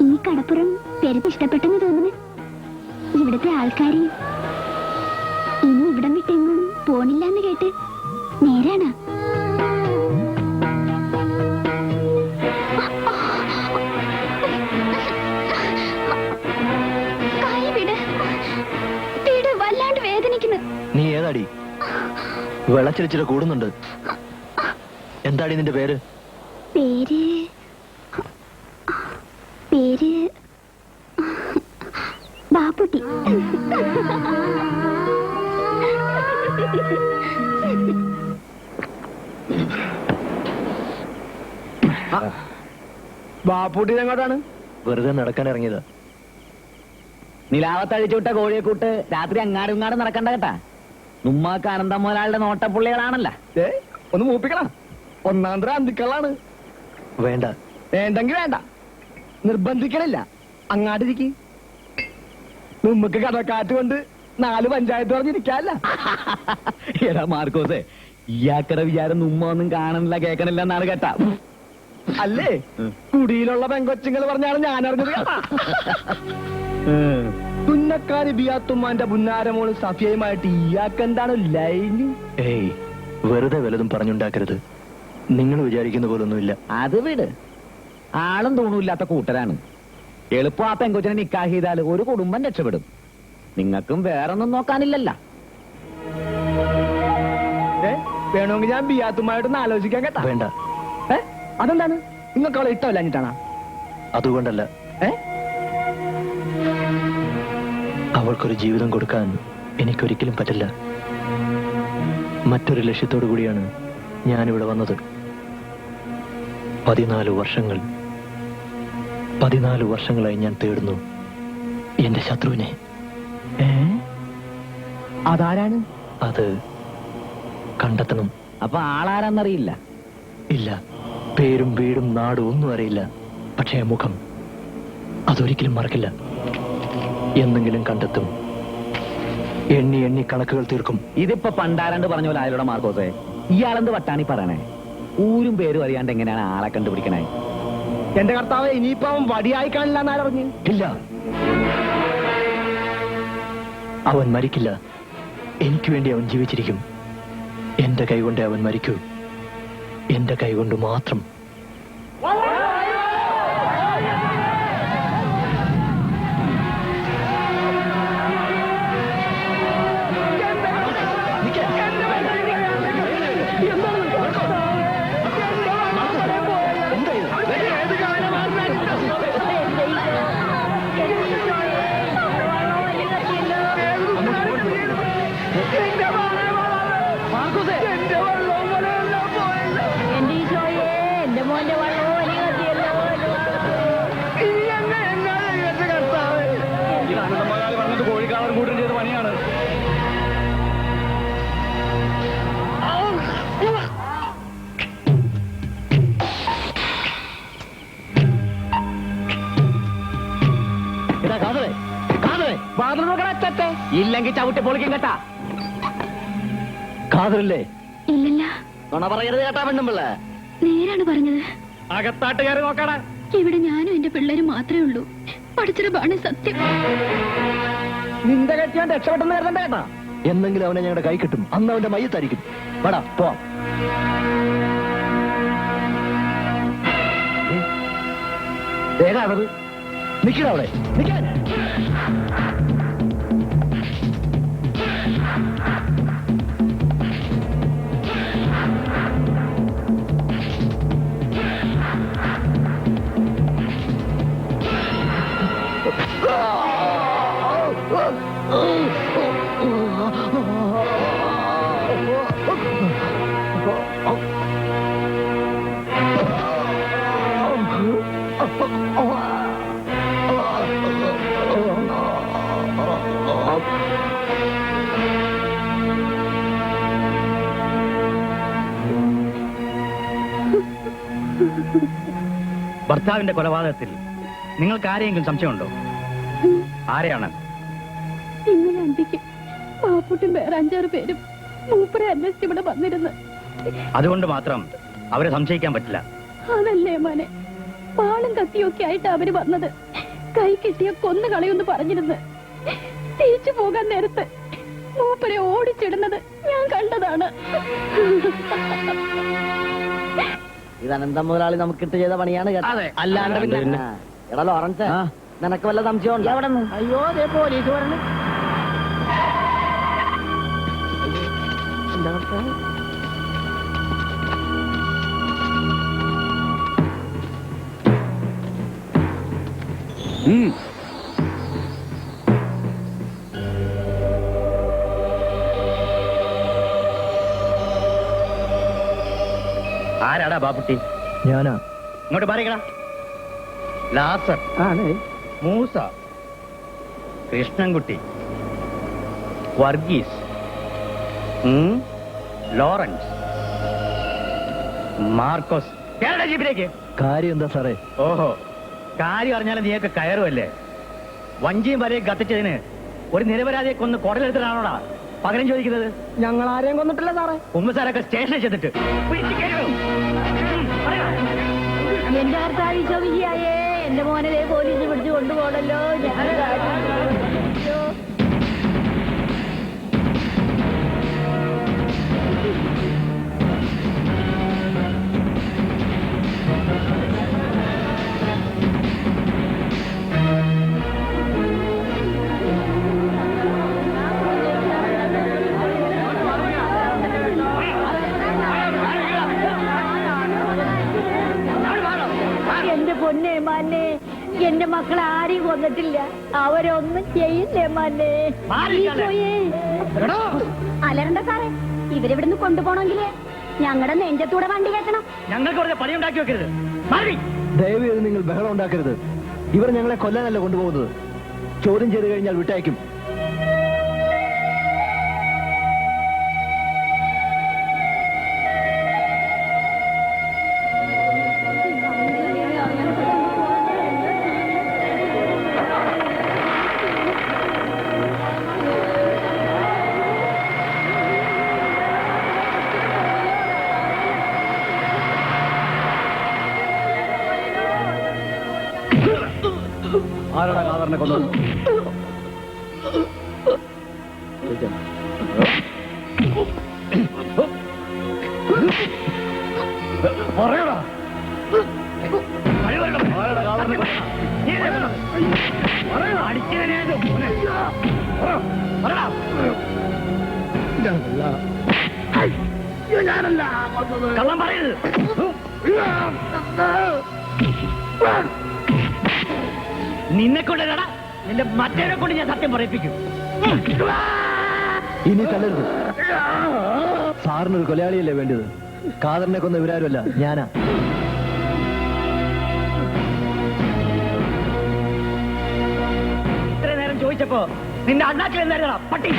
ഈ കടപ്പുറം പെരുത്ത് ഇഷ്ടപ്പെട്ടെന്ന് തോന്നുന്നു. ഇവിടുത്തെ ആൾക്കാരെ ഇനി ഇവിടം വിട്ടെങ്ങും പോണില്ലെന്ന് കേട്ട് നേരാണ്. വല്ലാണ്ട് വേദനിക്കുന്നു. നീ ഏതാടി? വെള്ളച്ചിരിച്ചിട്ട് കൂടുന്നുണ്ട്. എന്താടി നിന്റെ പേര്? പേര് പേര് ബാപ്പുട്ടി. ബാപ്പുട്ടി എങ്ങോട്ടാണ്? വെറുതെ നടക്കാൻ ഇറങ്ങിയതാ. നിലാവത്തഴിച്ചു വിട്ട കോഴിയെ കൂട്ട് രാത്രി അങ്ങാടും ഇങ്ങാടും നടക്കണ്ട കേട്ടാ. ഉമ്മാക്ക് അനന്തം മുതലാളുടെ നോട്ടപ്പുള്ളികളാണല്ല. ഒന്ന് മൂപ്പിക്കണം. ഒന്നാം തരം അന്തിക്കളാണ്. വേണ്ട. വേണ്ടെങ്കിൽ വേണ്ട, നിർബന്ധിക്കണില്ല. അങ്ങാടിരിക്ക്. നമുക്ക് കടക്കാറ്റ് കൊണ്ട് 4 പഞ്ചായത്ത് പറഞ്ഞിരിക്കാല്ല. ഏതാ മാർക്കോസേ, ഇയാക്കടെ വിചാരം ഉമ്മ ഒന്നും കാണണില്ല കേൾക്കണില്ല എന്നാണ് കേട്ടാ. അല്ലേ കുടിയിലുള്ള പെങ്കൊച്ചുങ്ങൾ പറഞ്ഞാണ് ഞാൻ അറിഞ്ഞത് കേട്ടാ. തുന്നക്കാരി ബിയാത്തുമ്മാന്റെ പുന്നാരമോള് സഫിയയുമായിട്ട് ഇയാക്കെന്താണ് ലൈന്? ഏയ്, വെറുതെ വല്ലതും പറഞ്ഞുണ്ടാക്കരുത്. നിങ്ങൾ വിചാരിക്കുന്ന പോലൊന്നുമില്ല. അത് വിട്. ആളും തൂണുമില്ലാത്ത കൂട്ടരാണ്. എളുപ്പം ആ പെങ്കൊച്ചിനെ നിക്കാഹ് ചെയ്താൽ ഒരു കുടുംബം രക്ഷപ്പെടും. നിങ്ങൾക്കും വേറൊന്നും നോക്കാനില്ലല്ല. വേണമെങ്കിൽ ഞാൻ ബിയാത്തുമായിട്ടൊന്ന് ആലോചിക്കാൻ കേട്ടാ. വേണ്ട. അതെന്താണ്? നിങ്ങൾക്ക് അവളെ ഇഷ്ടമല്ലാഞ്ഞിട്ടാണോ? അതുകൊണ്ടല്ല. അവൾക്കൊരു ജീവിതം കൊടുക്കാൻ എനിക്കൊരിക്കലും പറ്റില്ല. മറ്റൊരു ലക്ഷ്യത്തോടു കൂടിയാണ് ഞാനിവിടെ വന്നത്. 14 വർഷങ്ങളായി ഞാൻ തേടുന്നു എന്റെ ശത്രുവിനെ. അതാരാണ്? അത് കണ്ടെത്തണം. അപ്പൊ ആളാരാന്നറിയില്ല? ഇല്ല, പേരും വീടും നാടും ഒന്നും അറിയില്ല. പക്ഷേ മുഖം അതൊരിക്കലും മറക്കില്ല. എന്നെങ്കിലും കണ്ടെത്തും. എണ്ണി എണ്ണി കണക്കുകൾ തീർക്കും. ഇതിപ്പോ പണ്ടാരണ്ട് പറഞ്ഞ പോലെ ആയാലോടെ മാർക്കോസേ. ഇയാളെന്ത് വട്ടാണി പറയണേ? ഊരും പേരും അറിയാണ്ട് എങ്ങനെയാണ് ആളെ കണ്ടുപിടിക്കണേ? എന്റെ കർത്താവ്, ഇനിയിപ്പോ അവൻ വടിയായി കാണില്ല എന്നാരറിഞ്ഞു? ഇല്ല, അവൻ മരിക്കില്ല. എനിക്ക് വേണ്ടി അവൻ ജീവിച്ചിരിക്കും. എന്റെ കൈകൊണ്ട് അവൻ മരിക്കൂ. എന്റെ കൈകൊണ്ട് മാത്രം. ഇല്ലെങ്കിൽ ചവിട്ടി പൊളിക്കും കേട്ടാ. കാതറല്ലേ? ഇല്ലല്ല. നുണ പറയരുത് കേട്ടാ പെണ്ണുമ്പിള്ള. നേരാണ് പറഞ്ഞത്. അകത്താട്ട് കയറി നോക്കടാ. ഇവിടെ ഞാനും എന്റെ പിള്ളേരും മാത്രമേ ഉള്ളൂ. പഠിച്ചതാണ് സത്യം. നിന്റെ കെട്ടിയാൻ രക്ഷപ്പെട്ടെന്ന് കരുതണ്ട കേട്ടാ. എന്നെങ്കിലും അവനെ ഞങ്ങളുടെ കൈ കിട്ടും. അന്ന് അവന്റെ മയ്യത്തായിരിക്കും. വേടാ പോവാം. ഏതാണത്? നിൽക്കണ അവിടെ, നിൽക്കാൻ. ഭർത്താവിന്റെ കൊലപാതകത്തിൽ നിങ്ങൾക്ക് ആരെയെങ്കിലും സംശയമുണ്ടോ? ആരെയാണ്? ഇന്നലെ അന്തിക്ക് പാപ്പുട്ടും വേറെ 5-6 പേരും മൂപ്പരെ അന്വേഷിച്ച് ഇവിടെ വന്നിരുന്നു. അതുകൊണ്ട് മാത്രം അവരെ സംശയിക്കാൻ പറ്റില്ല. അതല്ലേ മോനെ, പാളും കത്തിയൊക്കെ ആയിട്ട് അവര് വന്നത്. കൈ കിട്ടിയ കൊന്നു കളയൊന്ന് പറഞ്ഞിരുന്ന് തിരിച്ചു പോകാൻ നേരത്ത് മൂപ്പരെ ഓടിച്ചിടുന്നത് ഞാൻ കണ്ടതാണ്. ഇത് അനന്തം മുതലാളി നമുക്കിട്ട് ചെയ്ത പണിയാണ് കേട്ടോ. അല്ലാണ്ട് പിന്നെ. എടാ ലോറൻസ്, നിനക്ക് വല്ല സംശയം എവിടെ? അയ്യോ ദേ പോലീസ് പറഞ്ഞു. എന്താ ആരാടാ ബാപ്പുട്ടി? ഞാനാ. ഇങ്ങോട്ട് പറയടാ. ലാസർ, ആണ് മൂസ, കൃഷ്ണൻകുട്ടി, വർഗീസ്, ലോറൻസ്, മാർക്കോസ്. കേരള ജീപ്പിലേക്ക്. കാര്യം എന്താ സാറേ? ഓഹോ, കാര്യം അറിഞ്ഞാലും നീയൊക്കെ കയറുമല്ലേ? വഞ്ചിയും വരെയും കത്തിച്ചതിന് ഒരു നിരപരാധിയെ കൊന്ന് കുടലെടുത്തിട്ടാണോടാ പകരം ചോദിക്കുന്നത്? ഞങ്ങൾ ആരെയും കൊന്നിട്ടില്ല സാറേ. ഉമ്മസാരൊക്കെ സ്റ്റേഷനിൽ ചെന്നിട്ട് പിടിച്ച് കയറും. എന്റെ ഭർത്താവ് ചോദിക്കായേ, എന്റെ മോനെ പോലീസ് പിടിച്ചു കൊണ്ടുപോകണല്ലോ. എന്റെ പൊന്നെ മാന്നെ, എന്റെ മക്കളെ ആരെയും കൊന്നിട്ടില്ല. അവരൊന്നും ചെയ്യില്ലേ മാന്നെ. അലരണ്ട സാറേ, ഇവരിവിടുന്ന് കൊണ്ടുപോകണമെങ്കിലേ ഞങ്ങളുടെ നെഞ്ചത്തൂടെ വണ്ടി കയറ്റണം. ഞങ്ങൾക്ക് പറഞ്ഞ പണി ഉണ്ടാക്കി വെക്കരുത്. ദയവ് ചെയ്ത് നിങ്ങൾ ബഹളം ഉണ്ടാക്കരുത്. ഇവർ ഞങ്ങളെ കൊല്ലാനല്ല കൊണ്ടുപോകുന്നത്. ചോദ്യം ചെയ്ത് കഴിഞ്ഞാൽ വിട്ടയക്കും. ആരാടാ കാതറിനെ കൊന്നത്? പറയടാ. കള്ളം പറയരുത്. നിന്നെ കൊണ്ടല്ലടാ, നിന്റെ മറ്റേനെ കൊണ്ട് ഞാൻ സത്യം പറയിപ്പിക്കും. ഇനി തല്ലരുത്. സാറിനൊരു കൊലയാളിയല്ലേ വേണ്ടത്? കാതറിനെ കൊന്ന ഇവരാരുമല്ല, ഞാനാ. ഇത്ര നേരം ചോദിച്ചപ്പോ നിന്റെ അണ്ണാക്കിൽ എന്തായിരുന്നടാ പട്ടി?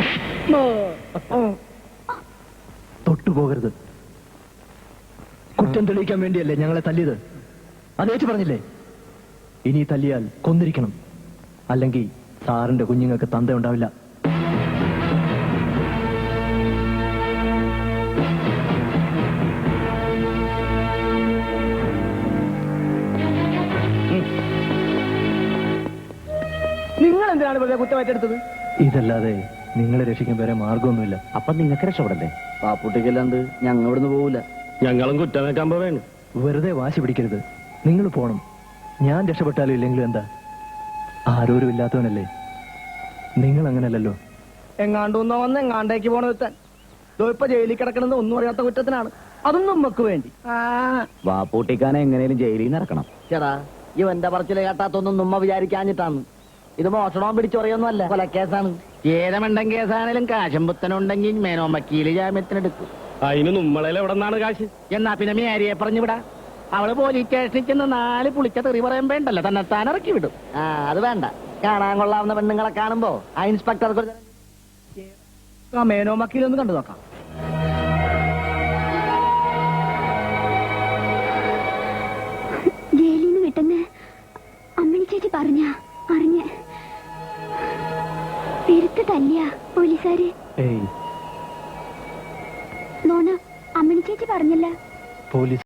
തൊട്ടുപോകരുത്. കുറ്റം തെളിയിക്കാൻ വേണ്ടിയല്ലേ ഞങ്ങളെ തല്ലിയത്? അതേറ്റ് പറഞ്ഞില്ലേ? ഇനി തല്ലിയാൽ കൊന്നിരിക്കണം, അല്ലെങ്കിൽ സാറിന്റെ കുഞ്ഞുങ്ങൾക്ക് തന്ത ഉണ്ടാവില്ല. നിങ്ങൾ എന്തിനാണ് വെറുതെ കുറ്റമായിട്ടെടുത്തത്? ഇതല്ലാതെ നിങ്ങളെ രക്ഷിക്കാൻ വേറെ മാർഗമൊന്നുമില്ല. അപ്പൊ നിങ്ങൾക്ക് രക്ഷപ്പെടണ്ടേ? പാപ്പുട്ടിക്കല്ലാണ്ട് ഞങ്ങൾ ഇവിടുന്ന് പോവില്ല. ഞങ്ങളും കുറ്റമേക്കാൻ പോവേണ്. വെറുതെ വാശി പിടിക്കരുത്. നിങ്ങൾ പോണം. ഞാൻ രക്ഷപ്പെട്ടാലും ഇല്ലെങ്കിലും എന്താ? ആരോരും ഇല്ലാത്തവനല്ലേ. നിങ്ങൾ അങ്ങനല്ലല്ലോ. എങ്ങാണ്ടൊന്നോ വന്ന് എങ്ങാണ്ടേക്ക് പോണ വെത്താൻ ഇപ്പൊ ജയിലിൽ കിടക്കണത് ഒന്നും അറിയാത്ത കുറ്റത്തിനാണ്. അതും നമുക്ക് വേണ്ടി. വാപ്പൂട്ടിക്കാനെ എങ്ങനെയും ജയിലിൽ നിന്ന് ഇറക്കണം. ചേടാ, ഇവന്റെ പറച്ചില് കേട്ടാത്തൊന്നും നമ്മ വിചാരിക്കാഞ്ഞിട്ടാണ്. ഇത് മോഷണവും പിടിച്ചൊറിയൊന്നും അല്ല, കൊലക്കേസാണ്. ഏതമണ്ടൻ കേസാണേലും കാശമ്പുത്തനുണ്ടെങ്കിൽ മേനോ വക്കീല് ജാമ്യത്തിനെടുക്കും. അതിന് നമ്മളെ എവിടെ നിന്നാണ് കാശ്? എന്നാ പിന്നെ മേരിയെ പറഞ്ഞു വിടാ. അവള് പോലീസ് സ്റ്റേഷനിൽ ചെന്ന് 4 പുളിച്ച തെറി പറയാൻ വേണ്ടല്ലോ, തന്നെ താൻ ഇറക്കി വിടും. അത് വേണ്ട. കാണാൻ കൊള്ളാവുന്ന പെണ്ണുങ്ങളെ കാണുമ്പോ ആ ഇൻസ്പെക്ടർക്ക് മേനോ വക്കീലൊന്ന് കണ്ടു നോക്കാം.